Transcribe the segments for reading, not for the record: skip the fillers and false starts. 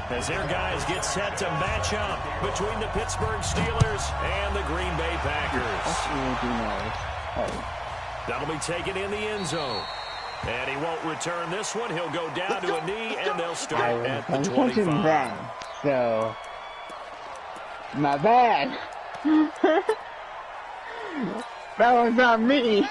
as their guys get set to match up between the Pittsburgh Steelers and the Green Bay Packers. That'll be taken in the end zone. And he won't return this one. He'll go down to a knee, and they'll start at the 25. Then, so, my bad. That was not me.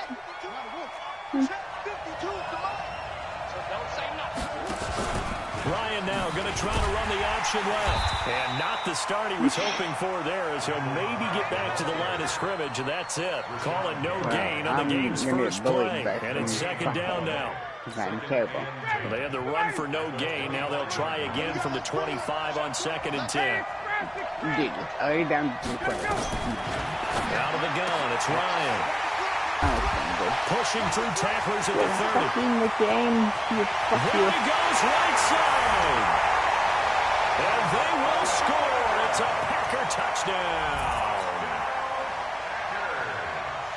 Ryan now going to try to run the option left. And not the start he was hoping for there, as he'll maybe get back to the line of scrimmage, and that's it. Call it no gain on the game's first play. And it's second down now. I'm terrible. Well, they had the run for no gain. Now they'll try again from the 25 on 2nd and 10. Dude, already down to the play. Out of the gun, it's Ryan. Oh, pushing through tacklers at the 30. Fucking the game. There he goes, right side. And they will score. It's a Packer touchdown.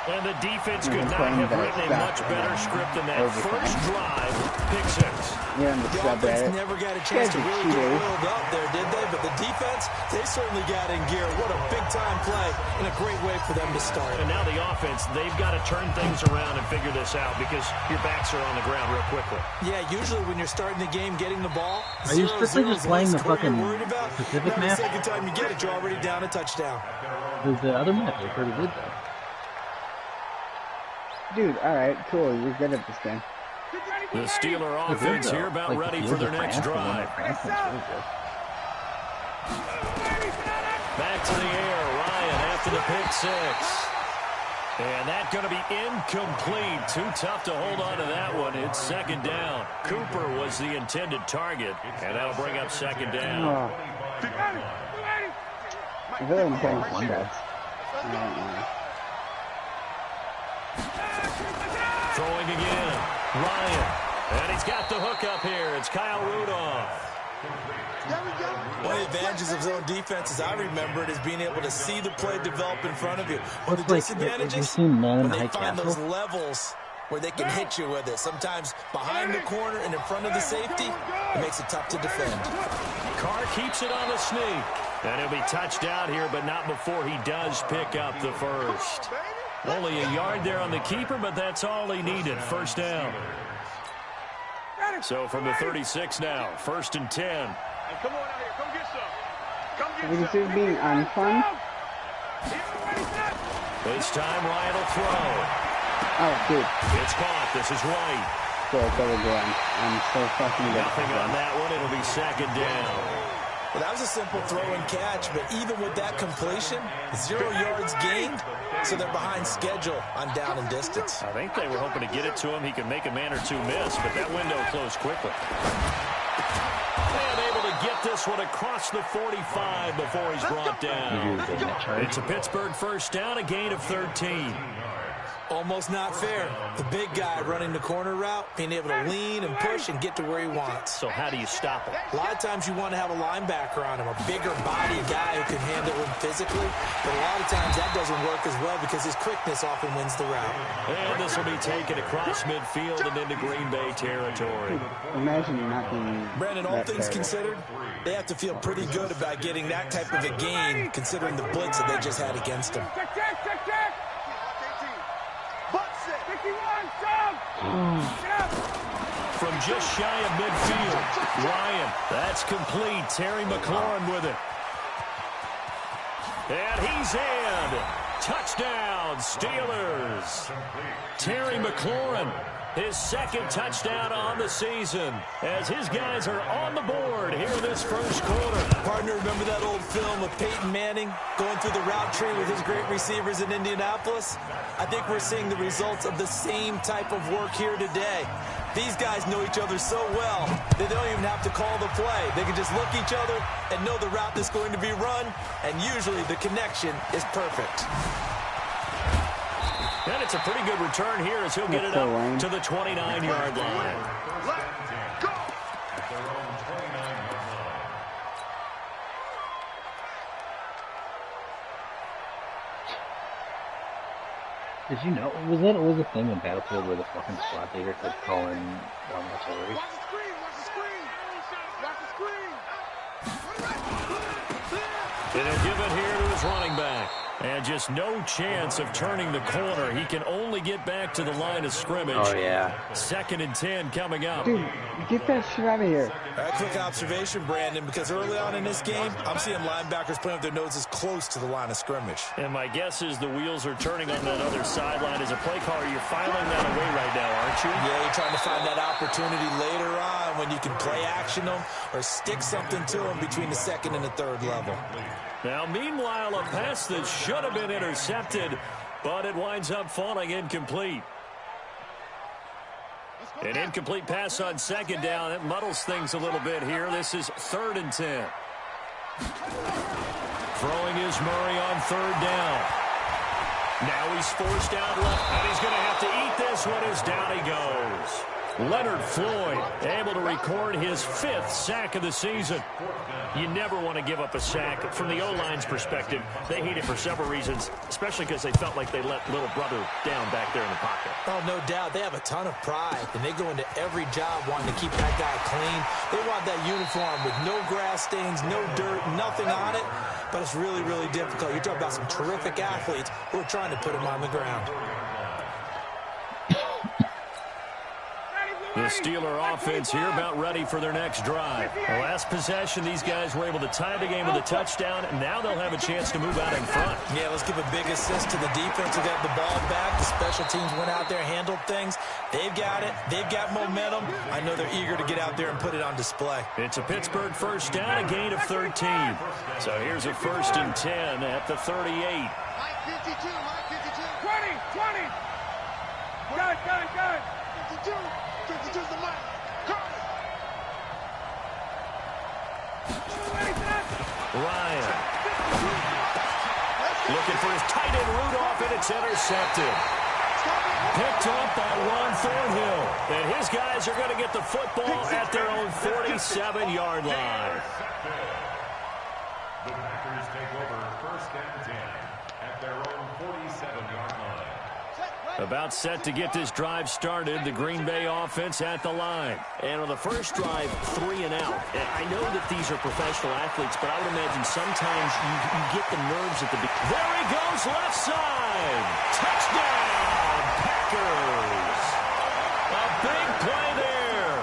And the defense could not have written a much better script than that first drive. Pick six. Yeah, the offense never got a chance to really get oiled up there, did they? But the defense, they certainly got in gear. What a big-time play and a great way for them to start. And now the offense, they've got to turn things around and figure this out because your backs are on the ground real quickly. Yeah, usually when you're starting the game, getting the ball, are you strictly just playing the fucking Pacific map? The second time you get it, you're already down a touchdown. The other map is pretty good, though. Dude, alright, cool. You're good at this game. The Steeler offense here about ready for their next drive. Back to the air, Ryan after the pick six. And that's going to be incomplete. Too tough to hold on to that one. It's second down. Cooper was the intended target, and that'll bring up second down. I really am playing one guy. Throwing again, Ryan. And he's got the hook up here. It's Kyle Rudolph. One of the advantages of zone defense, as I remember it, is being able to see the play develop in front of you. One of the disadvantages, when they find those levels where they can hit you with it. Sometimes behind the corner and in front of the safety, it makes it tough to defend. Carr keeps it on the sneak. And he'll be touched out here, but not before he does pick up the first. Only a yard there on the keeper, but that's all he needed. First down. So from the 36 now, 1st and 10. Come on out here. Come get some. Come get some. This is being unfun. This time Ryan will throw. Oh, dude. It's caught. This is White. Go again. I'm so fucking good. Nothing on that one. It'll be second down. Well, that was a simple throw and catch, but even with that completion, 0 yards gained, so they're behind schedule on down and distance. I think they were hoping to get it to him. He could make a man or two miss, but that window closed quickly. And able to get this one across the 45 before he's brought down. It's a Pittsburgh first down, a gain of 13. Almost not fair. The big guy running the corner route, being able to lean and push and get to where he wants. So how do you stop it? A lot of times you want to have a linebacker on him, a bigger body guy who can handle him physically. But a lot of times that doesn't work as well because his quickness often wins the route. And this will be taken across midfield and into Green Bay territory. Imagine not being Brandon, all things considered, they have to feel pretty good about getting that type of a gain considering the blitz that they just had against him. From just shy of midfield, Ryan, that's complete. Terry McLaurin with it. And he's in. Touchdown, Steelers. Terry McLaurin, his second touchdown on the season, as his guys are on the board here in this first quarter. Partner, remember that old film of Peyton Manning going through the route tree with his great receivers in Indianapolis? I think we're seeing the results of the same type of work here today. These guys know each other so well, they don't even have to call the play. They can just look each other and know the route that's going to be run, and usually the connection is perfect. And it's a pretty good return here as he'll get it up to the 29-yard line. Did you know, was that always a thing in Battlefield where the fucking SWAT leader could call in artillery? And he'll give it here to his running back. And just no chance of turning the corner. He can only get back to the line of scrimmage. Oh, yeah. 2nd and 10 coming up. Dude, get that shit out of here. A quick observation, Brandon, because early on in this game, I'm seeing linebackers putting up their noses close to the line of scrimmage. And my guess is the wheels are turning on that other sideline. As a play caller, you're filing that away right now, aren't you? Yeah, you're trying to find that opportunity later on when you can play action them or stick something to them between the 2nd and the 3rd level. Now, meanwhile, a pass that should have been intercepted, but it winds up falling incomplete. An incomplete pass on 2nd down. It muddles things a little bit here. This is 3rd and 10. Throwing is Murray on 3rd down. Now he's forced out left, and he's going to have to eat this one as down he goes. Leonard Floyd able to record his 5th sack of the season. You never want to give up a sack. From the O-line's perspective, they hate it for several reasons, especially because they felt like they let little brother down back there in the pocket. Oh, no doubt. They have a ton of pride, and they go into every job wanting to keep that guy clean. They want that uniform with no grass stains, no dirt, nothing on it, but it's really, really difficult. You're talking about some terrific athletes who are trying to put him on the ground. The Steeler offense here about ready for their next drive. The last possession, these guys were able to tie the game with a touchdown, and now they'll have a chance to move out in front. Yeah, let's give a big assist to the defense who got the ball back. The special teams went out there, handled things. They've got it. They've got momentum. I know they're eager to get out there and put it on display. It's a Pittsburgh first down, a gain of 13. So here's a 1st and 10 at the 38. Mike 52, Mike 52. 20. Gun. 52. 52's the mark. Ryan. Looking for his tight end Rudolph, and it's intercepted. Picked up by Ron Thornhill. And his guys are going to get the football at their own 47-yard line. The Packers take over 1st and 10 at their own 47-yard line. About set to get this drive started. The Green Bay offense at the line. And on the first drive, 3 and out. And I know that these are professional athletes, but I would imagine sometimes you get the nerves at the beginning. There he goes, left side. Touchdown, Packers. A big play there.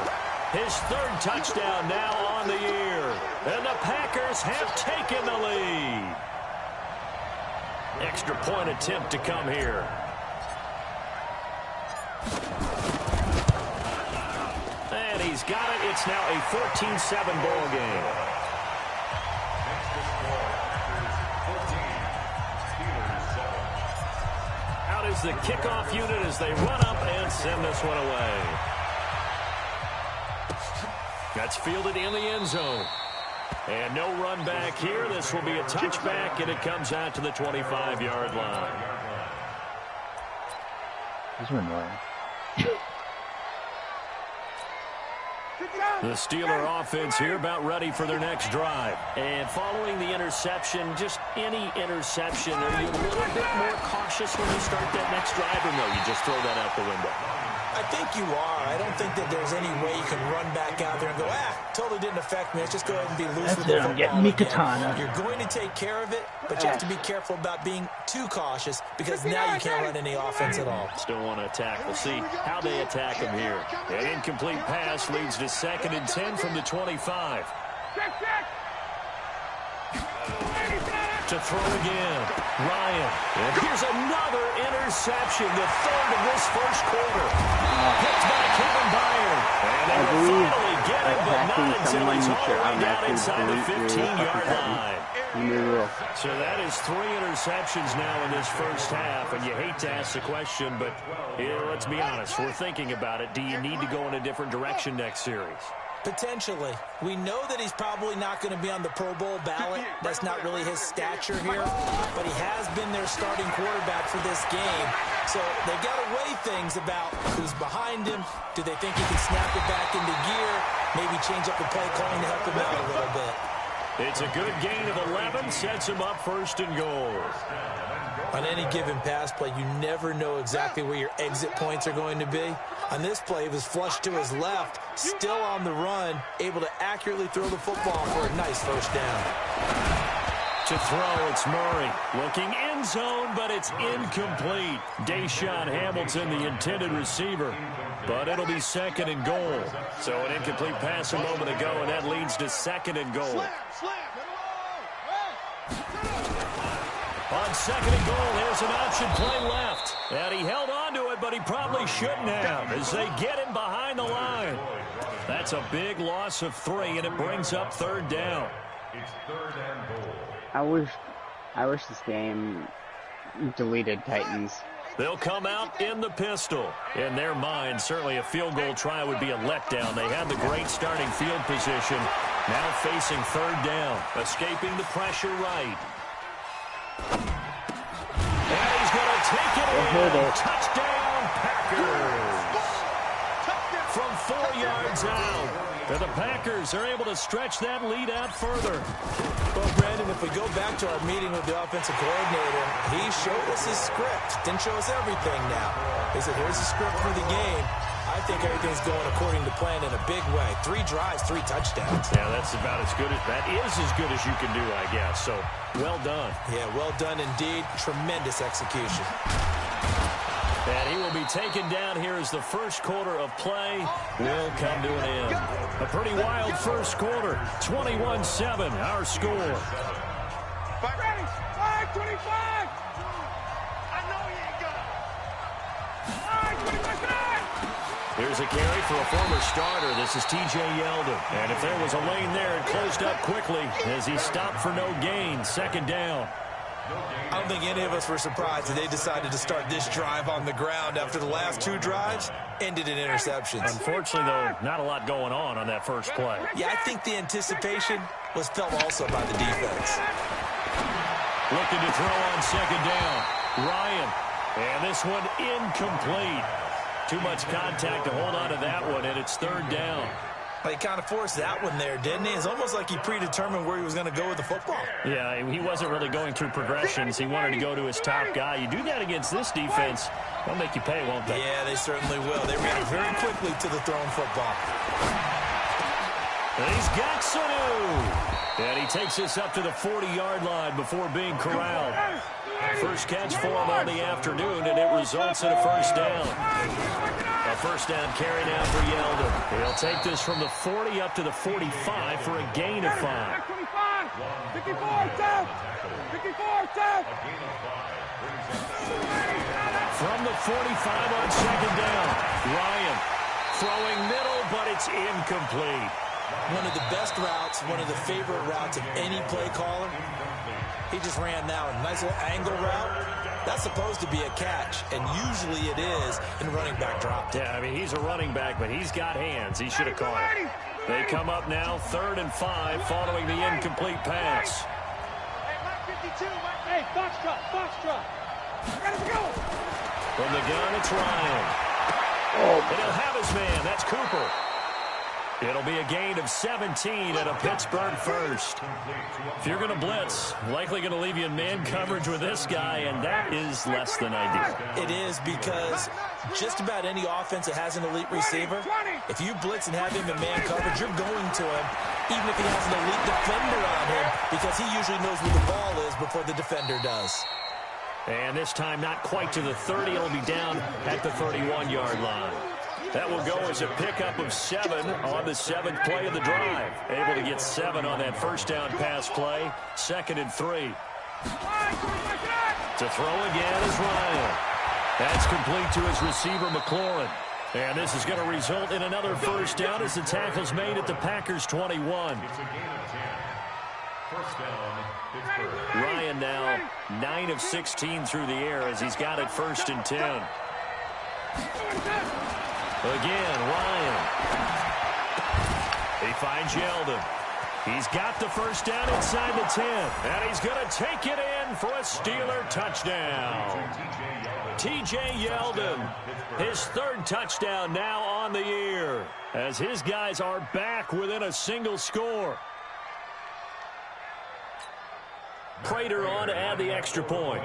His 3rd touchdown now on the year. And the Packers have taken the lead. Extra point attempt to come here. And he's got it. It's now a 14-7 ball game. Out is the kickoff unit as they run up and send this one away. That's fielded in the end zone. And no run back here. This will be a touchback, and it comes out to the 25-yard line. These are annoying. The Steeler offense here about ready for their next drive. And following the interception, just any interception, are you a little bit more cautious when you start that next drive, or no, you just throw that out the window? I think you are. I don't think that there's any way you can run back out there and go, totally didn't affect me. Let's just go ahead and be loose with the football. I'm getting me katana. You're going to take care of it, but you have to be careful about being too cautious because now you can't run any offense at all. Still want to attack. We'll see how they attack him here. An incomplete pass leads to 2nd and 10 from the 25. To throw again. Ryan. And here's another interception, the 3rd of this first quarter. Picked by Kevin Byard. And they will finally get him, but not until he's all the way down inside the 15-yard line. So that is 3 interceptions now in this first half, and you hate to ask the question, but let's be honest, we're thinking about it. Do you need to go in a different direction next series? Potentially. We know that he's probably not going to be on the Pro Bowl ballot. That's not really his stature here. But he has been their starting quarterback for this game. So they've got to weigh things about who's behind him. Do they think he can snap it back into gear? Maybe change up the play calling to help him out a little bit. It's a good gain of 11, sets him up first and goal. On any given pass play, you never know exactly where your exit points are going to be. On this play, he was flushed to his left, still on the run, able to accurately throw the football for a nice first down. To throw, it's Murray. Looking end zone, but it's incomplete. Deshaun Hamilton, the intended receiver. But it'll be second and goal. So an incomplete pass a moment ago, and that leads to second and goal. On second and goal, there's an option play left. And he held on to it, but he probably shouldn't have as they get him behind the line. That's a big loss of 3, and it brings up third down. It's third and goal. I wish this game deleted Titans. They'll come out in the pistol. In their mind, certainly a field goal try would be a letdown. They had the great starting field position. Now facing third down. Escaping the pressure right. And he's going to take it in. Touchdown, Packers. From 4 yards out. And the Packers are able to stretch that lead out further. Well, Brandon, if we go back to our meeting with the offensive coordinator, he showed us his script. Didn't show us everything now. He said, here's the script for the game. I think everything's going according to plan in a big way. 3 drives, 3 touchdowns. Yeah, that's about as good as you can do, I guess. So, well done. Yeah, well done indeed. Tremendous execution. And he will be taken down here as the first quarter of play will come to an end. A pretty wild first quarter. 21-7, our score. Ready? 5-25. I know you ain't got it. 5-25. Here's a carry for a former starter. This is T.J. Yeldon. And if there was a lane there, it closed up quickly as he stopped for no gain. Second down. I don't think any of us were surprised that they decided to start this drive on the ground after the last 2 drives ended in interceptions. Unfortunately, though, not a lot going on that first play. Yeah, I think the anticipation was felt also by the defense. Looking to throw on second down. Ryan. And this one incomplete. Too much contact to hold on to that one, and it's third down. He kind of forced that one there, didn't he? It's almost like he predetermined where he was going to go with the football. Yeah, he wasn't really going through progressions. He wanted to go to his top guy. You do that against this defense, they'll make you pay, won't they? Yeah, they certainly will. They react very quickly to the thrown football. And he's got Sanu. And he takes this up to the 40-yard line before being corralled. First catch for him on the afternoon, and it results in a first down. A first down carry now for Yeldon. He'll take this from the 40 up to the 45 for a gain of 5. 54, down. 54, down. From the 45 on second down. Ryan throwing middle, but it's incomplete. One of the best routes, one of the favorite routes of any play caller. He just ran now a nice little angle route. That's supposed to be a catch, and usually it is in running back drop. Yeah, I mean, he's a running back, but he's got hands. He should have caught it. They come up now 3rd and 5 following the incomplete pass. Hey, Mike 52, Mike. Hey, Foxtrot. I gotta go. From the gun, it's Ryan. And he'll have his man. That's Cooper. It'll be a gain of 17 at a Pittsburgh first. If you're going to blitz, likely going to leave you in man coverage with this guy, and that is less than ideal. It is because just about any offense that has an elite receiver, if you blitz and have him in man coverage, you're going to him, even if he has an elite defender on him, because he usually knows where the ball is before the defender does. And this time not quite to the 30. It'll be down at the 31-yard line. That will go as a pickup of 7 on the 7th play of the drive. Able to get 7 on that first down pass play. 2nd and 3. To throw again is Ryan. That's complete to his receiver, McLaurin. And this is going to result in another first down as the tackle's made at the Packers' 21. Ryan now 9 of 16 through the air as he's got it 1st and 10. Again, Ryan. He finds Yeldon. He's got the first down inside the 10. And he's going to take it in for a Steeler touchdown. T.J. Yeldon, his 3rd touchdown now on the year, as his guys are back within a single score. Prater on to add the extra point.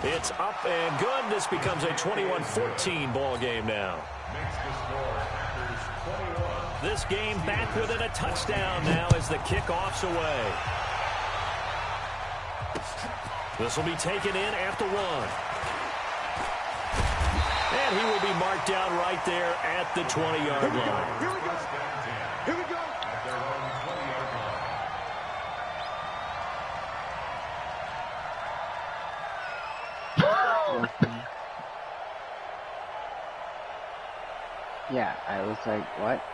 It's up and good. This becomes a 21-14 ball game now. This game back within a touchdown now as the kickoff's away. This will be taken in after 1. And he will be marked down right there at the 20-yard line. Here we go. Here we go. Yeah, I was like, what?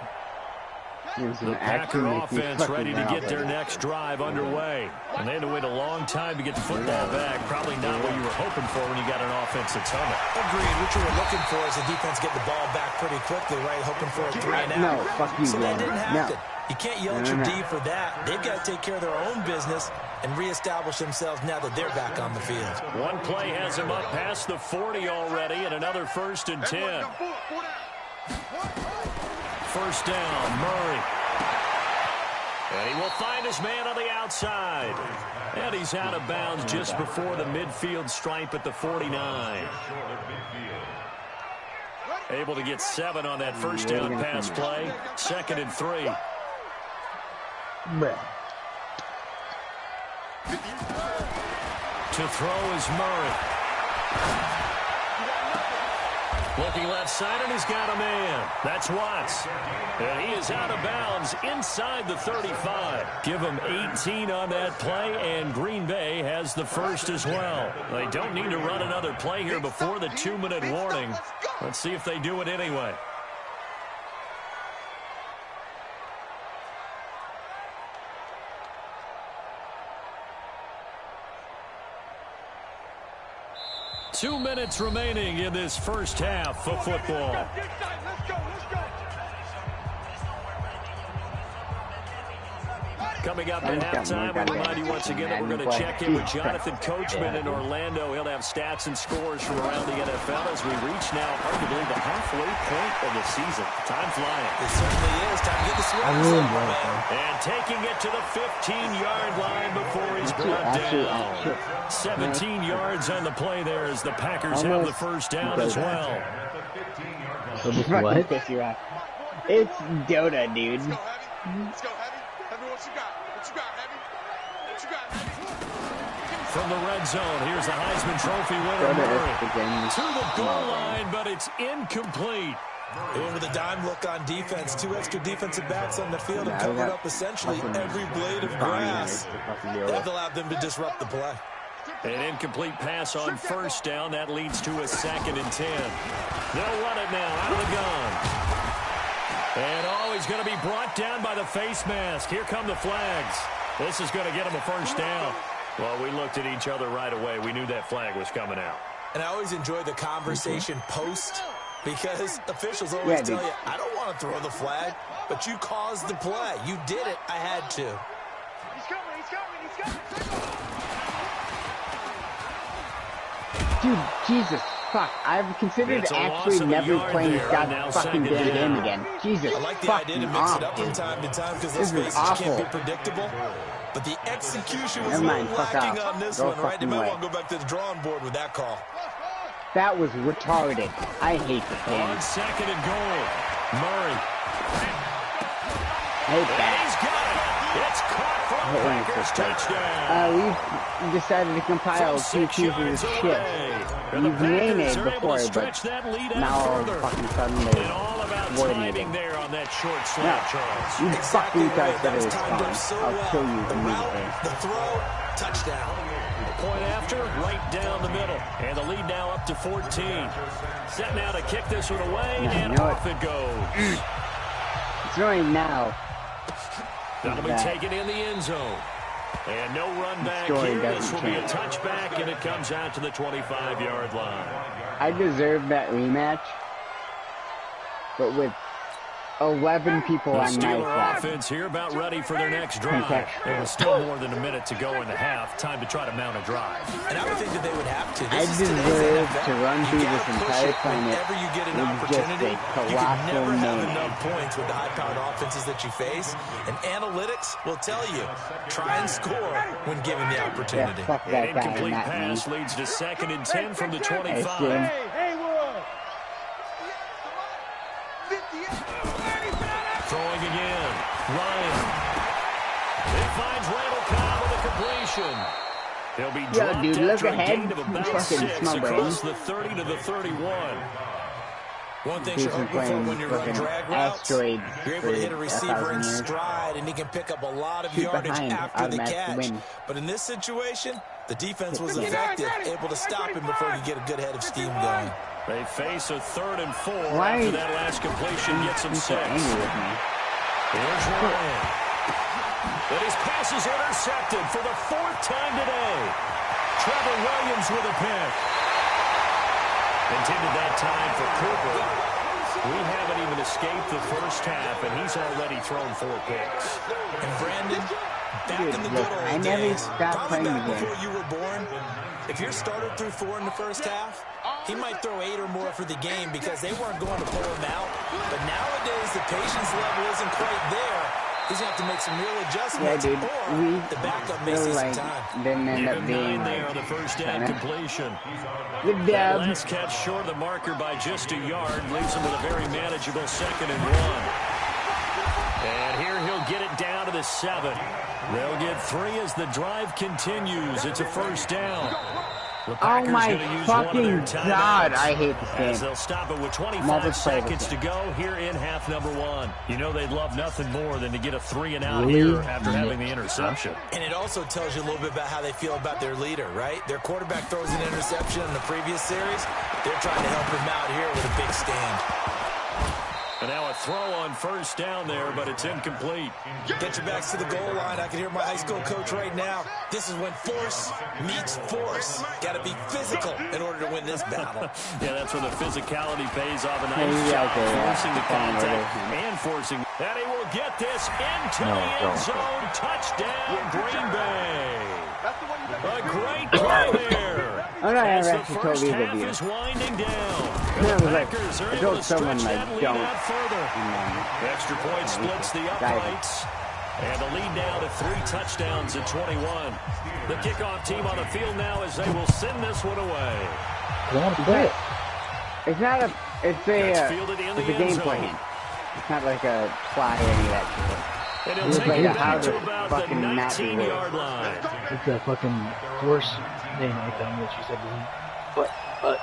The Packer offense ready to get their next drive underway. And they had to wait a long time to get the football back. Probably not what you were hoping for when you got an offensive tunnel. Agreed. What you were looking for is the defense get the ball back pretty quickly, right? Hoping for a 3 and out. No, fuck you, so that didn't happen. No. You can't yell at your D for that. They've got to take care of their own business and reestablish themselves now that they're back on the field. One play has him up past the 40 already, and another 1st and 10. First down, Murray. And he will find his man on the outside. And he's out of bounds just before the midfield stripe at the 49. Able to get 7 on that first down pass play. 2nd and 3. To throw is Murray. Looking left side, and he's got a man. That's Watts. And he is out of bounds inside the 35. Give him 18 on that play, and Green Bay has the first as well. They don't need to run another play here before the 2-minute warning. Let's see if they do it anyway. Two minutes remaining in this first half of football. Let's go. Coming up at halftime, we remind you once again that we're going to check in with Jonathan Coachman in Orlando. He'll have stats and scores from around the NFL as we reach now arguably the halfway point of the season. Time flying. It certainly is. Time to get the sweat. And taking it to the 15-yard line before he's brought down. 17 yards on the play there as the Packers have the first down as well. What? It's Dota, dude. Let's go, Heavy. Heavy, what you got? Heavy? What you got, Heavy? From the red zone, here's the Heisman Trophy winner, Murray. To the goal line, but it's incomplete. Over the dime look on defense. 2 extra defensive backs on the field and covered up essentially every blade of grass. That allowed them to disrupt the play. An incomplete pass on first down. That leads to a 2nd and 10. They'll run it now out of the gun. And he's going to be brought down by the face mask. Here come the flags. This is going to get him a first down. Well, we looked at each other right away. We knew that flag was coming out. And I always enjoy the conversation post because officials always tell you, I don't want to throw the flag, but you caused the play. You did it. I had to. He's coming. Dude, Jesus, fuck. I've considered actually never playing this god fucking damn game again. Jesus, I like the idea to mix it up from time to time because let's face it, you can't be predictable. But the execution was lacking on this one, right? They might want to go back to the drawing board with that call. That was retarded. I hate this game. On 2nd and goal, Murray. I hate that. He's got it. It's caught for a Packers touchdown. We've decided to compile 2 pieces of shit. You've named it before, but now all of a fucking sudden they're timing there on that short slant, Charles. You fucking guys better respond. I'll kill you immediately. The throw, touchdown. Point after, right down the middle. And the lead now up to 14. Set now to kick this one away, and off it goes. It's going now. That'll be taken in the end zone. And no run back here. This will be a touchback, and it comes out to the 25-yard line. I deserve that rematch, but with 11 people The on my Steeler side. offense here about ready for their next drive. There was still more than a minute to go in the half. Time to try to mount a drive. And I would think that they would have to. I This is today's deserve NFL. to run You through gotta this push entire it planet whenever you get an with just opportunity. a You can colossal never have name. enough points with the high-powered offenses that you face. And analytics will tell you, try and score when given the Yeah, opportunity. fuck An that guy, incomplete not me. pass leads to 2nd and 10 from the 25. Jim. Throwing again. Ryan. He finds Randall Cobb with a completion. He'll be dropped dude, look after a ahead. gain of about Fucking 6 smell across brain. the 30 to the 31. One thing He's you're been hoping for playing when you run fucking drag routes, asteroid you're able for to hit a receiver 1,000 in years. stride, and he can pick up a lot of Shoot yardage behind, after the automatic catch. win. But in this situation, the defense was effective, able to stop him before he get a good head of steam going. They face a 3rd and 4 Why after that last completion gets him He's so 6. angry with me. Here's Ryan. And his pass is intercepted for the 4th time today. Trevor Williams with a pick. Intended that time for Cooper. We haven't even escaped the first half, and he's already thrown 4 picks. And Brandon, back Dude, in the look, good old I never days, stopped probably playing back the game. before you were born, if your starter threw 4 in the first half, he might throw 8 or more for the game because they weren't going to pull him out. But nowadays, the patience level isn't quite there. He's going to have to make some real Yeah, adjustments, dude, or we the backup may see still, some like, time. didn't end up Even being 9 there on like, the first down kinda- completion. Good That job. last catch short of the marker by just a yard leaves him with a very manageable 2nd and 1. And here he'll get it down to the 7. They'll get 3 as the drive continues. It's a 1st down. The Oh Packers my gonna use one of their fucking god, timeouts, I hate this as game. they'll stop it with 25 Never play seconds this to game. go here in half number 1. You know they'd love nothing more than to get a 3 and out Really? here after having the interception. And it also tells you a little bit about how they feel about their leader, right? Their quarterback throws an interception in the previous series. They're trying to help him out here with a big stand. And now a throw on 1st down there, but it's incomplete. Get your backs to the goal line. I can hear my high school coach right now. This is when force meets force. Got to be physical in order to win this battle. Yeah, that's where the physicality pays off. A Hey, nice yeah, job okay, yeah. forcing the Fine, contact whatever. and forcing. And he will get this into No, the end don't. zone. Touchdown, Green Bay. That's the one you got. A great play there. Oh, no, I As never the actually told first you the half view. is winding down. No, The it was like, Packers are I able told to someone, stretch like, that lead don't. out further. And Extra point splits the uprights. And the lead now to 3 touchdowns at 21. The kickoff team on the field now as they will send this one away. They want to play it. it's not a, it's a, That's fielded in the it's a end game zone. plan. It's not like a fly or any of that shit. And he'll It's take like it a how back to to about the fucking not be 19-yard line. It's a fucking horse thing. I tell me what she said to me. But.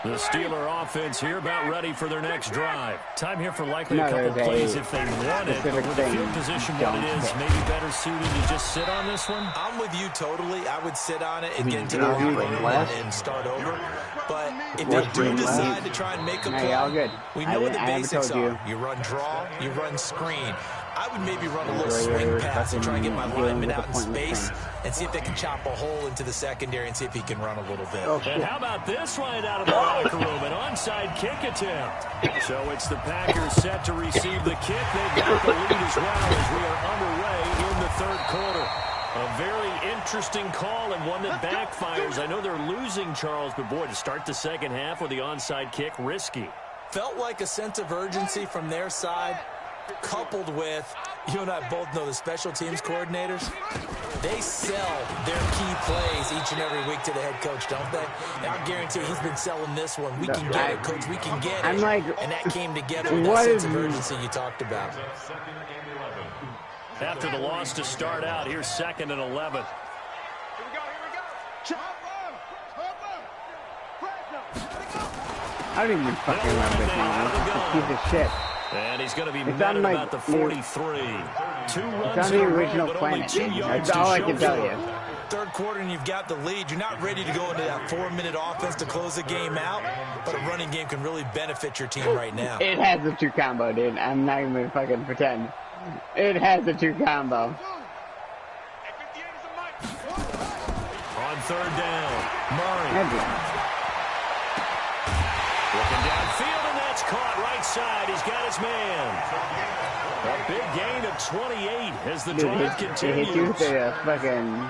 The Steeler offense here about ready for their next drive. Time here for likely a No, couple there's plays a if they want it. But specific with the thing field position what it don't is, pick. maybe better suited to just sit on this one. I'm with you totally. I would sit on it and mean, get into the you're locker playing room last? and start over. But if We're they do playing decide last. to try and make a No, play, y'all good. we I know what didn't- the I never basics told you. are. You run draw, you run screen. I would maybe run a little Enjoy swing your pass and try and get my fucking lineman dealing out in with the pointless space thing. and see if they can chop a hole into the secondary and see if he can run a little bit. Oh, And shit. how about this right out of the locker room? An onside kick attempt. So it's the Packers set to receive the kick. They've got the lead as well as we are underway in the 3rd quarter. A very interesting call and one that backfires. I know they're losing, Charles, but boy, to start the 2nd half with the onside kick, risky. Felt like a sense of urgency from their side, coupled with, you and I both know the special teams coordinators, they sell their key plays each and every week to the head coach, don't they? And I guarantee he's been selling this one. We can get it, coach. We can get it. I'm like, and that came together with that what sense is- of urgency you talked about. After the loss to start out, here's 2nd and 11. Here we go, here we go. Chop I don't even fucking love this man. It's a piece of shit. And he's going to be It's met on at my- about the 43. 2 It's runs on in the a row, original but only planet, 2 man. yards That's to all I show can tell for you. it. 3rd quarter and you've got the lead. You're not ready to go into that 4-minute offense to close the game out, but a running game can really benefit your team right now. It has a 2 combo, dude. I'm not even gonna fucking pretend. It has a 2 combo. On 3rd down, Murray. Heavy. Looking downfield, and that's caught right side. He's got his man. A big gain of 28 as the drive It continues. hit you with a fucking...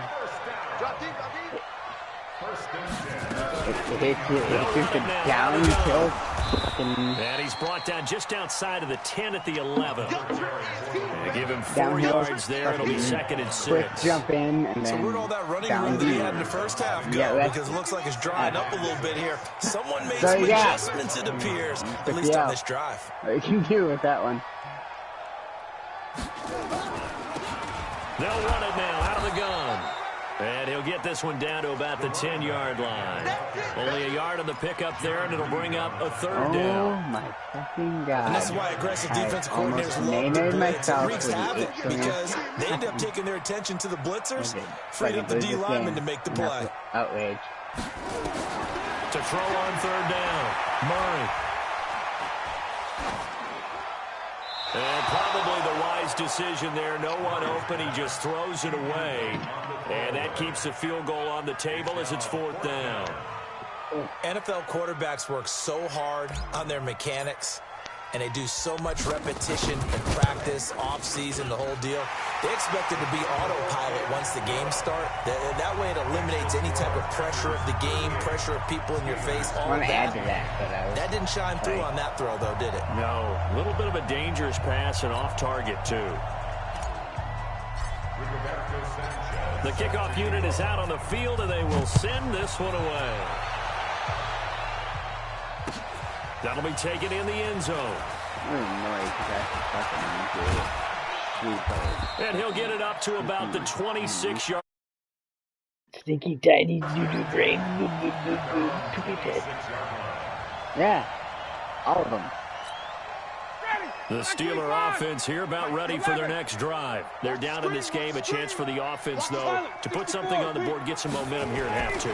It hit you with a downhill fucking... And he's brought down just outside of the 10 at the 11. And give him 4 Downhill, yards there. It'll be 2nd and 6. Quick jump in and So then... where'd all that running room that he had in the first half go? Yeah, because it looks like it's drying up a little bit here. Someone made So, some yeah. adjustments, it appears, at least on this drive. What you can do with that one. They'll run it now out of the gun. And he'll get this one down to about the 10-yard line. Only a yard on the pickup there, and it'll bring up a 3rd down. Oh my fucking God. And that's why aggressive defensive I coordinators almost love to named blitz. It myself wreaks with havoc the because they end up taking their attention to the blitzers, Okay. freed up the But D this lineman to game, make the enough play. with outrage. To throw on 3rd down, Murray. And probably the wise decision there. No one open. He just throws it away. And that keeps the field goal on the table as it's 4th down. NFL quarterbacks work so hard on their mechanics, and they do so much repetition and practice, off-season, the whole deal. They expect it to be autopilot once the games start. That way it eliminates any type of pressure of the game, pressure of people in your face, all I want of to add that. to that, but That didn't shine through on that throw, though, did it? No, a little bit of a dangerous pass and off target, too. The kickoff unit is out on the field, and they will send this one away. That'll be taken in the end zone. And he'll get it up to about the 26-yard. Stinky tiny doo-doo brain. yeah, all of them. The Steeler offense here about ready for their next drive. They're down in this game. A chance for the offense, though, to put something on the board, get some momentum here at half 2.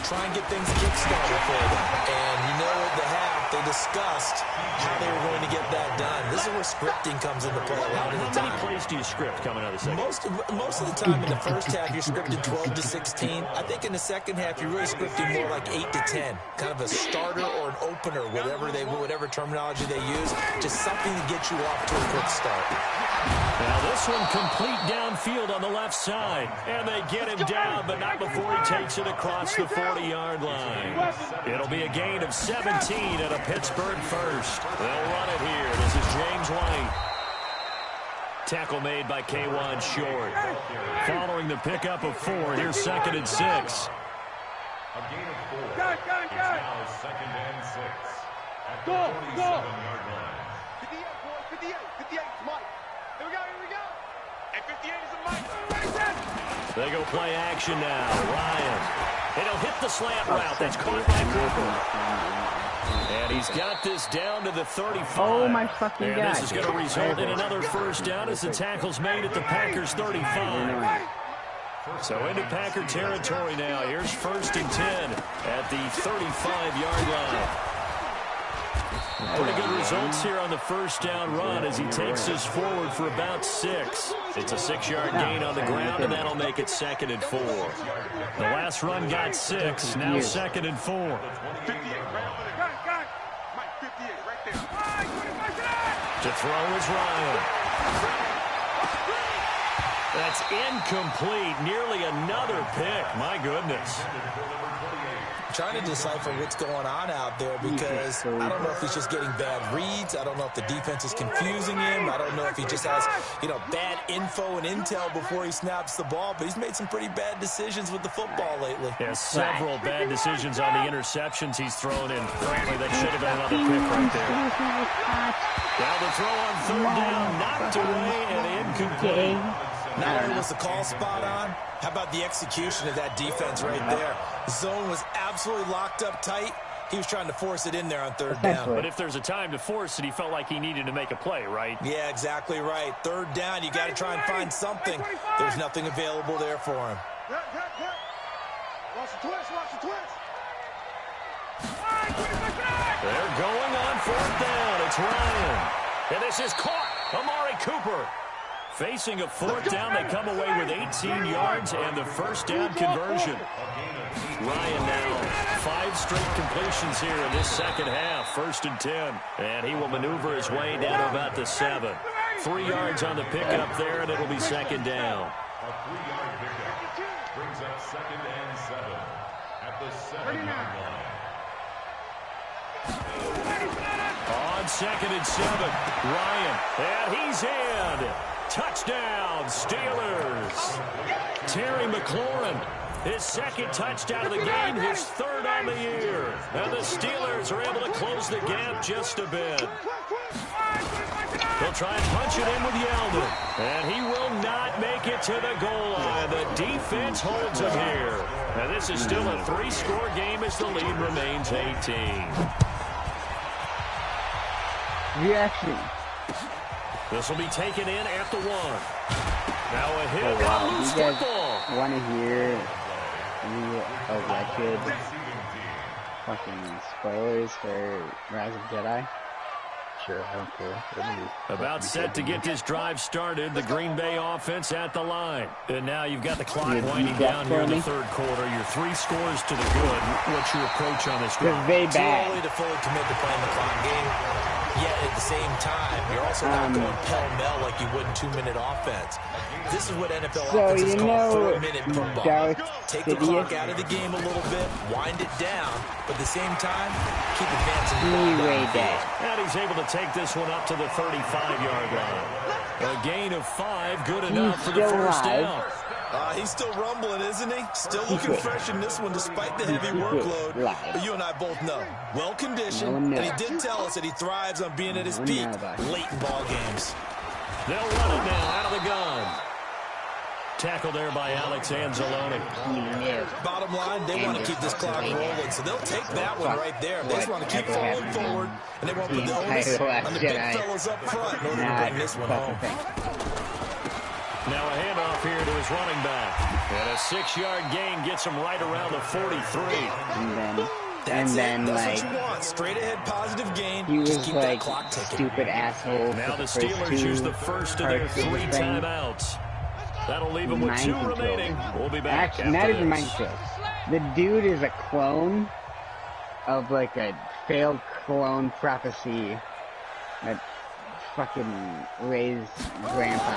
Try and get things kick-started for them. And you know at the half, they discussed how they were going to get that done. This is where scripting comes into play a lot of the How many time. plays do you script coming out of the second? Most of the time in the first half, you're scripting 12 to 16. I think in the second half, you're really scripting more like 8 to 10. Kind of a starter or an opener, whatever terminology they use. Just something to get you off to a quick start. Now this one complete downfield on the left side. And they get him down, but not before he takes it across the 40-yard line. It'll be a gain of 17 at a Pittsburgh first. They'll run it here. This is James White. Tackle made by K'Wan Short. Following the pickup of 4, here's 2nd and 6. A gain of 4. It's now 2nd and 6 at the 47-yard line. 58, boy, 58, 58 is Mike. Here we go. And 58 is a Mike. They go play action now. Ryan. And he'll hit the slant route. That's caught by Cooper. And he's got this down to the 35. Oh, my fucking and God. this is going to result in another first down as the tackle's made at the Packers' 35. So into Packer territory now. Here's 1st and 10 at the 35-yard line. Pretty good results here on the first down run as he takes this forward for about 6. It's a 6-yard gain on the ground, and that'll make it 2nd and 4. The last run got 6, now 2nd and 4. 58, right? Mike, 58, right there. To throw is Ryan. That's incomplete. Nearly another pick. My goodness. Trying to decipher what's going on out there because I don't know if he's just getting bad reads. I don't know if the defense is confusing him. I don't know if he just has, bad info and intel before he snaps the ball. But he's made some pretty bad decisions with the football lately. Yeah, several bad decisions on the interceptions he's thrown in. Frankly, that should have been another pick right there. Now the throw on 3rd down, knocked away and incomplete. Not only was the call spot on, how about the execution of that defense right there? The zone was absolutely locked up tight. He was trying to force it in there on 3rd down. But if there's a time to force it, he felt like he needed to make a play, right? Yeah, exactly right. 3rd down, you got to try and find something. There's nothing available there for him. Watch the twist. They're going on 4th down. It's Ryan. And this is caught. Amari Cooper Facing a fourth down, they come away with 18 yards and the first down conversion. Ryan now 5 straight completions here in this second half. 1st and 10. And he will maneuver his way down to about the 7. 3 yards on the pickup there, and it'll be 2nd down. A 3-yard pickup brings up 2nd and 7 at the 7-yard line. On 2nd and 7, Ryan, and he's in. Touchdown, Steelers. Terry McLaurin, his 2nd touchdown of the game, his 3rd on the year. And the Steelers are able to close the gap just a bit. They'll try and punch it in with Yeldon. And he will not make it to the goal line. The defense holds him here. And this is still a 3-score game as the lead remains 18. Reaction. This will be taken in at the 1. Now a hit Oh, wow. and loose You guys football. want to hear a wretched fucking spoilers for Rise of Jedi? Sure, I don't care. About set to get this drive started. The Green Bay offense at the line. And now you've got the clock winding down here in the 3rd quarter. You're 3 scores to the good. What's your approach on this drive? They Too bad. early to fully commit to playing the clock game. Yet at the same time, you're also not going pell-mell like you would in 2-minute offense. This is what NFL offenses call 4-minute football. Darth Take the clock out of the game a little bit, wind it down, but at the same time, keep advancing the ball down the field. And he's able to take this one up to the 35-yard line. A gain of 5, good enough for the first down. He's still rumbling, isn't he? Still looking fresh in this one despite the heavy workload. But you and I both know, well-conditioned, and he did tell us that he thrives on being at his peak late in ball games. They'll run it now out of the gun. Tackled there by Alex Anzalone. Bottom line, they want to keep this clock rolling, so they'll take that one right there. They just want to keep falling forward, and they want to put the onus on the big fellas up front in order to bring this one home. Now a handoff here to his running back. And a 6-yard gain gets him right around the 43. And then That's like, what you want. Straight ahead positive gain. he Just was keep like, that clock ticking. stupid asshole. Now the Steelers use the first of their 3 timeouts. That'll leave them with 2 remaining. We'll be back. Actually, not even this. mind control. The dude is a clone of like a failed clone prophecy that fucking raised grandpa.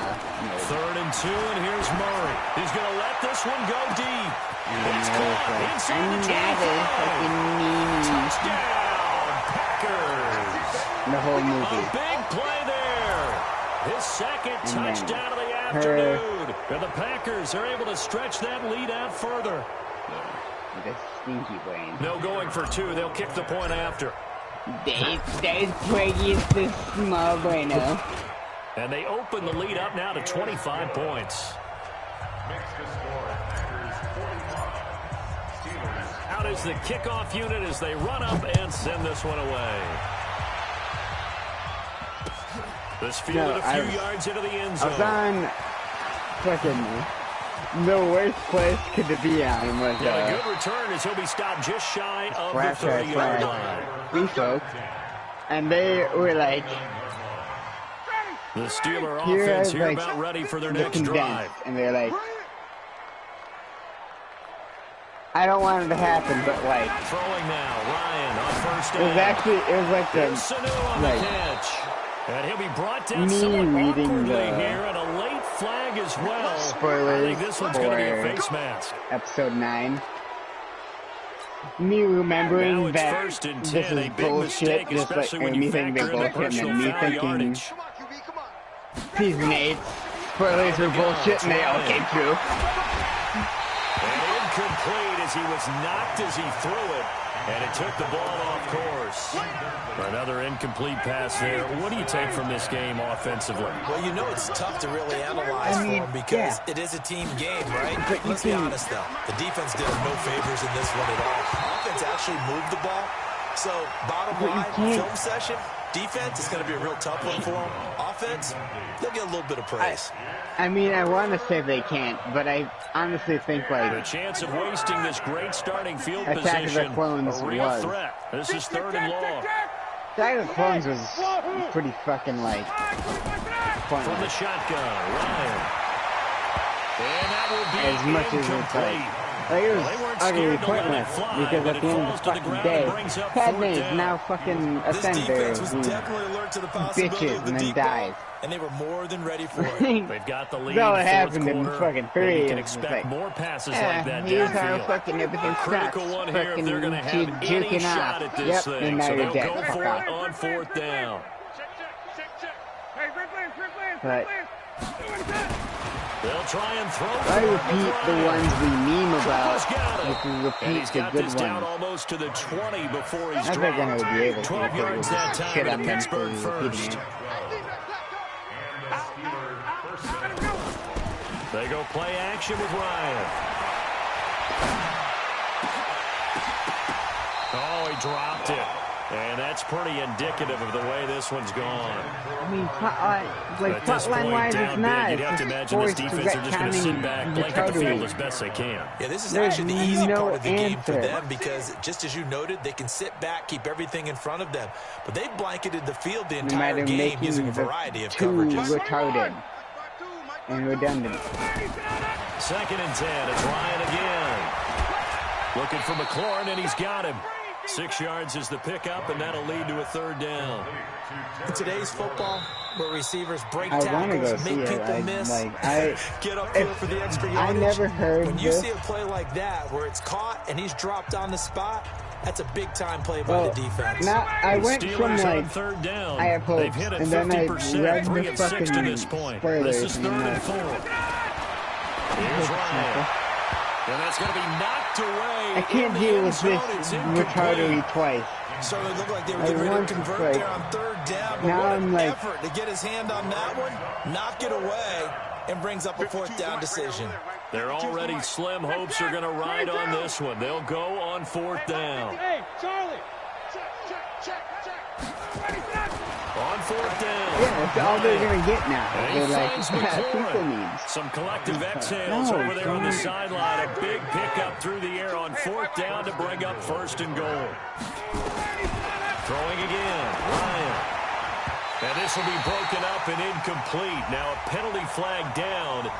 3rd and 2, and here's Murray. He's going to let this one go deep. And It's I was caught like, inside the another 25. fucking meanie. Touchdown, Packers. The whole A movie. big play there. His 2nd And touchdown of the afternoon. And the Packers are able to stretch that lead out further. With a stinky brain. No going for 2. They'll kick the point after. There's Twiggy is the small bueno. And they open the lead up now to 25 points. Makes the score Packers 45. Steelers Out is the kickoff unit as they run up and send this one away. This fielded a few yards into the end I zone. was on fucking the worst place could to be on was Yeah, a good return as he'll be stopped just shy of the Flash, 30-yard line. three folks, and they were like, The Steeler here offense is here like about ready for their the next drive. condensed, and they're like, I don't want it to happen, but like, Throwing now, Ryan on first it was down. actually, it was like Here's the, Sanu on the like, catch. And he'll be brought down me somewhat reading awkwardly the here, and a late flag as well. I spoilers think this one's going to be a for face mask. episode 9. Me Now remembering it's that 1st and this 10, is a big bullshit, mistake, just like, especially when and you me thinking factor they're in the bullshit, and personal then me foul thinking yardage. season 8 spoilers were bullshit, and they all came true. And incomplete as he was knocked as he threw it. And it took the ball off course. Another incomplete pass there. What do you take from this game offensively? Well, you know it's tough to really analyze for them because it is a team game, right? But Let's be honest, though. The defense did him no favors in this one at all. Offense actually moved the ball. So, bottom line, film session, defense is going to be a real tough one for them. Offense, they'll get a little bit of praise. I mean, I want to say they can't, but I honestly think, The like, chance of wasting this great starting field Attack of the position, Clones a real was. threat. This is 3rd and long. Attack of the Clones was pretty fucking, like, pointless. From the shotgun, Ryan. And that will be As much as it's like it was utterly pointless because at the end of the fucking day, Padme's now fucking a This sender defense was who definitely alert to the possibility bitches of the and then deep ball, dies. and they were more than ready for it. They've got the lead. That's all in that the happened fourth in quarter. fucking three. You can It's expect like, more passes like that here's how downfield. fucking everything A critical sucks. one here if they're going to have any Juking shot off. at this Yep, thing. and now So you're they'll dead. go Fuck for off. it on fourth down. But They'll try and throw. I repeat the ones we meme about. If we And repeat he's the got good this down ones. almost to the 20 before he's I think I'm dropped. gonna be able to 12 because yards we that time shit to on them for Pittsburgh repeating first. it. And the Steelers first down. They go play action with Ryan. Oh, he dropped it. And that's pretty indicative of the way this one's gone. I mean, like At this plot line point, wise, down it's big, not. you'd It's have to just imagine this forced to defense are just going to sit back, blanket the field as best they can. Yeah, this is There's actually the easy no part of the game for answer. them because, just as you noted, they can sit back, keep everything in front of them. But they've blanketed the field the No entire matter game making using a the variety of too coverages. retarded and redundant. 2nd and 10. It's Ryan again. Looking for McLaurin, and he's got him. 6 yards is the pickup, and that'll lead to a 3rd down. In today's football, where receivers break I want to go tackles, see make it. people miss, get up there for the extra I yardage. never heard When you this. see a play like that, where it's caught and he's dropped on the spot, that's a big-time play by Well, the defense. now I went from Steelers on like 3rd down. I have hopes, They've hit it and then I 50%, read 3 the of 6 to fucking this point. spoilers, This is and 3rd I'm and like, 4. Here's Ryan. And that's going to be knocked away. I can't in the deal end with zone. this It's incomplete. retardery twice. So it looked like they were I getting ready want to to convert say- there on 3rd down. But Now what I'm an like- effort to get his hand on that one, knock it away, and brings up a 4th down decision. They're already slim hopes are going to ride on this one. They'll go on 4th down. Hey, Charlie. Check. On 4th down. Yeah, that's all they're Ryan. gonna get now. And he They're like, finds people McLaurin. needs. Some collective exhales No, over there on the don't. sideline. A big pickup through the air on 4th down to bring up 1st and goal. Throwing again, Ryan. And this will be broken up and incomplete. Now a penalty flag down,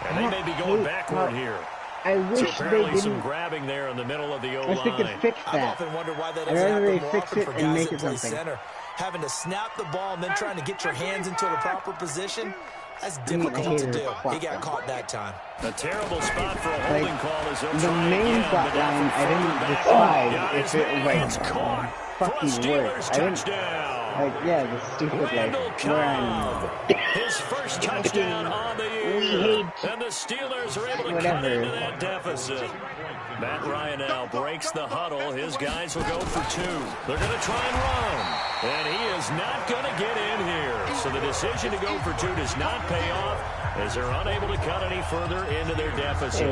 and they may be going backward here. I So wish they apparently some didn't. grabbing there in the middle of the I wish they could O-line. fix I've that. often wondered why that I'd doesn't rather happen they more fix often it for and guys make that it play something. center. Having to snap the ball and then trying to get your hands into the proper position, that's mean, I difficult to hated do. it. He got caught that time. A terrible spot for a holding Like, call as they'll the try main again, plot but now line, from I didn't further back. despise Got if his it was man. like It's caught for a fucking Steelers worse. I didn't touchdown. like, yeah, the stupid like Randall where I'm Cobb, his first touchdown on the year. We hate And the Steelers are able to cut whatever. into that deficit. Matt Ryan now breaks the huddle. His guys will go for 2. They're going to try and run. And he is not going to get in here. So the decision to go for 2 does not pay off as they're unable to cut any further into their deficit.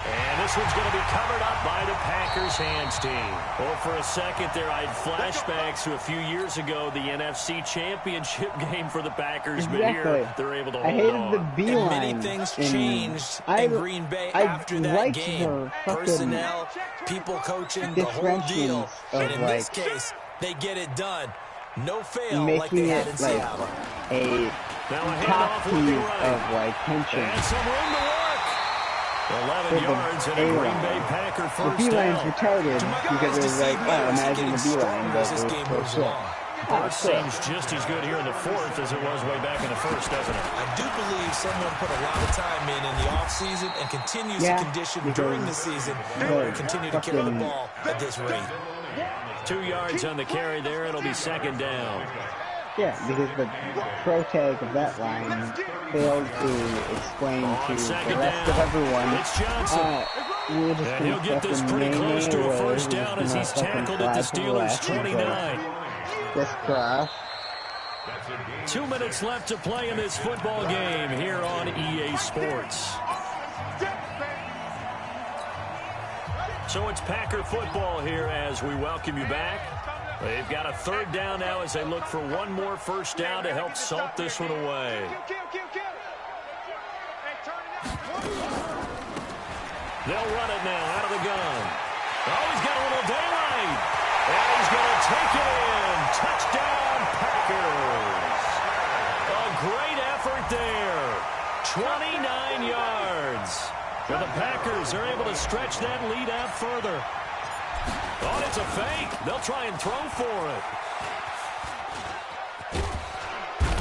And this one's going to be covered up by the Packers hands team. Well, for a second there, I had flashbacks to a few years ago, the NFC Championship game for the Packers. But here, Exactly. they're able to I hold hated on. the And beeline. many things changed I- in Green Bay I after that liked game. the fucking Personnel, people coaching, the whole deal. differentiations of, And in this like, case, they get it done. No fail like making they had it in like Seattle. a Now a top handoff will be piece right. of like tension. And some room to work. 11 For the yards and a A-line. Green Bay Packer The first beeline's down. retarded because it was like, oh, imagine the beeline, but as it this was game so moves shit. along. Oh, It shit. seems just as good here in the 4th as it was way back in the 1st, doesn't it? I do believe someone put a lot of time in the offseason and continues Yeah, to condition because during the season in order to the continue to carry the fucking- ball at this rate. 2 yards on the carry there. It'll be 2nd down. Yeah, because the pro tag of that line failed to explain On to the 2nd rest of down, everyone. it's Johnson. We're just And gonna he'll get this fucking pretty close to a away. first We're down just as gonna he's fucking tackled at the slide to the Steelers' left and 29. crisscross. 2 minutes left to play in this football game here on EA Sports. So it's Packer football here as we welcome you back. They've got a 3rd down now as they look for one more first down to help salt this one away. They'll run it now out of the gun. Oh, he's got a little daylight. And he's going to take it in. Touchdown, Packers. A great effort there. 29 yards. And the Packers are able to stretch that lead out further. Oh, it's a fake. They'll try and throw for it.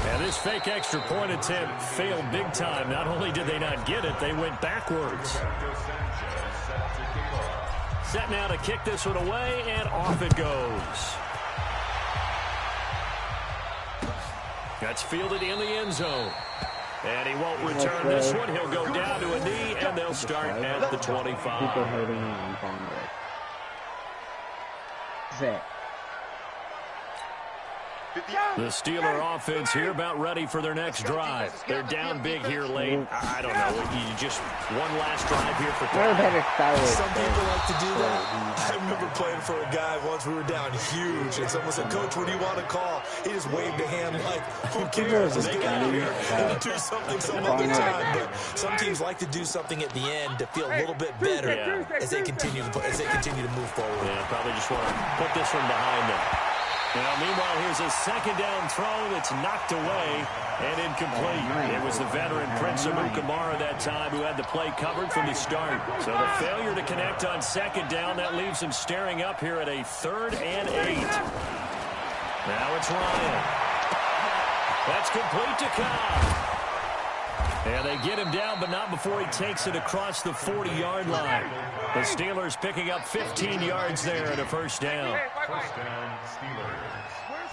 And this fake extra point attempt failed big time. Not only did they not get it, they went backwards. Set now to kick this one away, and off it goes. That's fielded in the end zone. And he won't return this one. He'll go down to a knee, and they'll start at the 25. People hurting on Congress. That's it. The Steeler offense here about ready for their next drive. They're down big here late. I don't know. You just one last drive here for Some people like to do that. I remember playing for a guy once. We were down huge, and someone said, "Coach, what do you want to call?" He just waved a hand like, "Who cares? Let's get out of here and do something some other time." But some teams like to do something at the end to feel a little bit better as they continue to move forward. Yeah, probably just want to put this one behind them. Now, meanwhile, here's a second down throw that's knocked away and incomplete. It was the veteran Prince Amukamara that time who had the play covered from the start. So the failure to connect on second down, that leaves him staring up here at a 3rd and 8. Now it's Ryan. That's complete to Cobb. And they get him down, but not before he takes it across the 40-yard line. The Steelers picking up 15 yards there at a first down. First down, Steelers.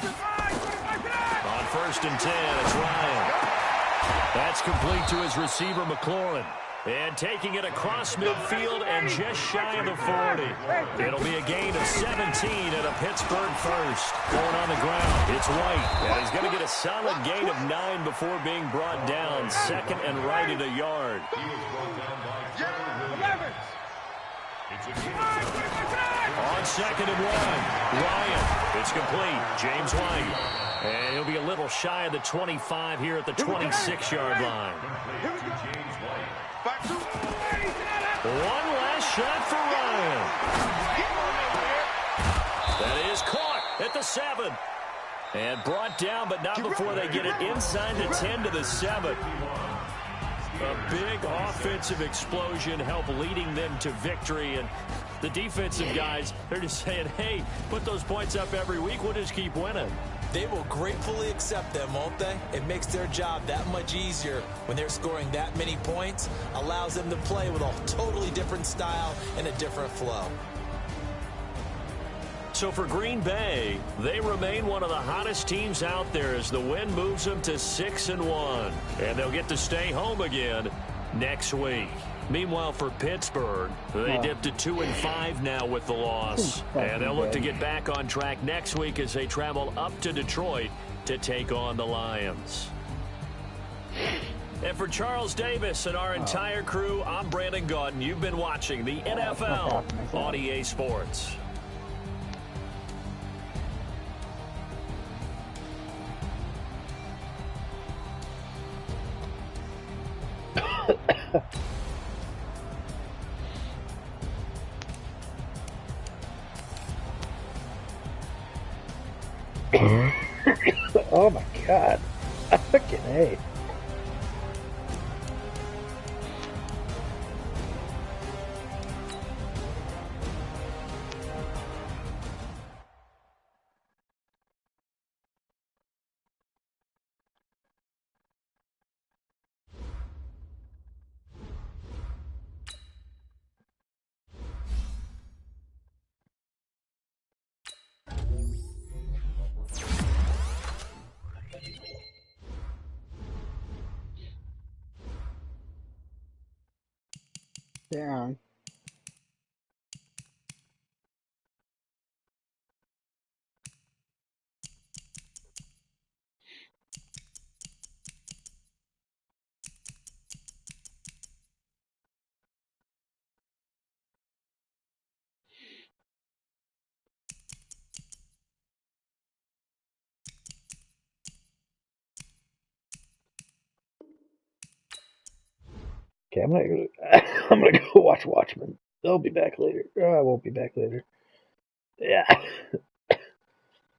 On 1st and 10, it's Ryan. That's complete to his receiver, McLaurin. And taking it across midfield and just shy of the 40. It'll be a gain of 17 and a Pittsburgh first. Going on the ground, it's White. And he's going to get a solid gain of 9 before being brought down. 2nd and right at a yard. He was brought down by Trevor Williams. It's a gain of 7. On 2nd and 1, Ryan. It's complete. James White. And he'll be a little shy of the 25 here at the 26-yard line. Complete to James White. One last shot for Ryan. That is caught at the 7. And brought down, but not before they get it inside the 10 to the 7. A big offensive explosion help leading them to victory. And the defensive guys, they're just saying, hey, put those points up every week. We'll just keep winning. They will gratefully accept them, won't they? It makes their job that much easier when they're scoring that many points. Allows them to play with a totally different style and a different flow. So for Green Bay, they remain one of the hottest teams out there as the win moves them to 6-1. And they'll get to stay home again next week. Meanwhile, for Pittsburgh, they dipped to 2-5 now with the loss. And they'll look to get back on track next week as they travel up to Detroit to take on the Lions. And for Charles Davis and our entire crew, I'm Brandon Gaudin. You've been watching the NFL on EA Sports. Oh my god. Fucking A. Down. Okay, I'm gonna go watch Watchmen. I'll be back later. Oh, I won't be back later. Yeah.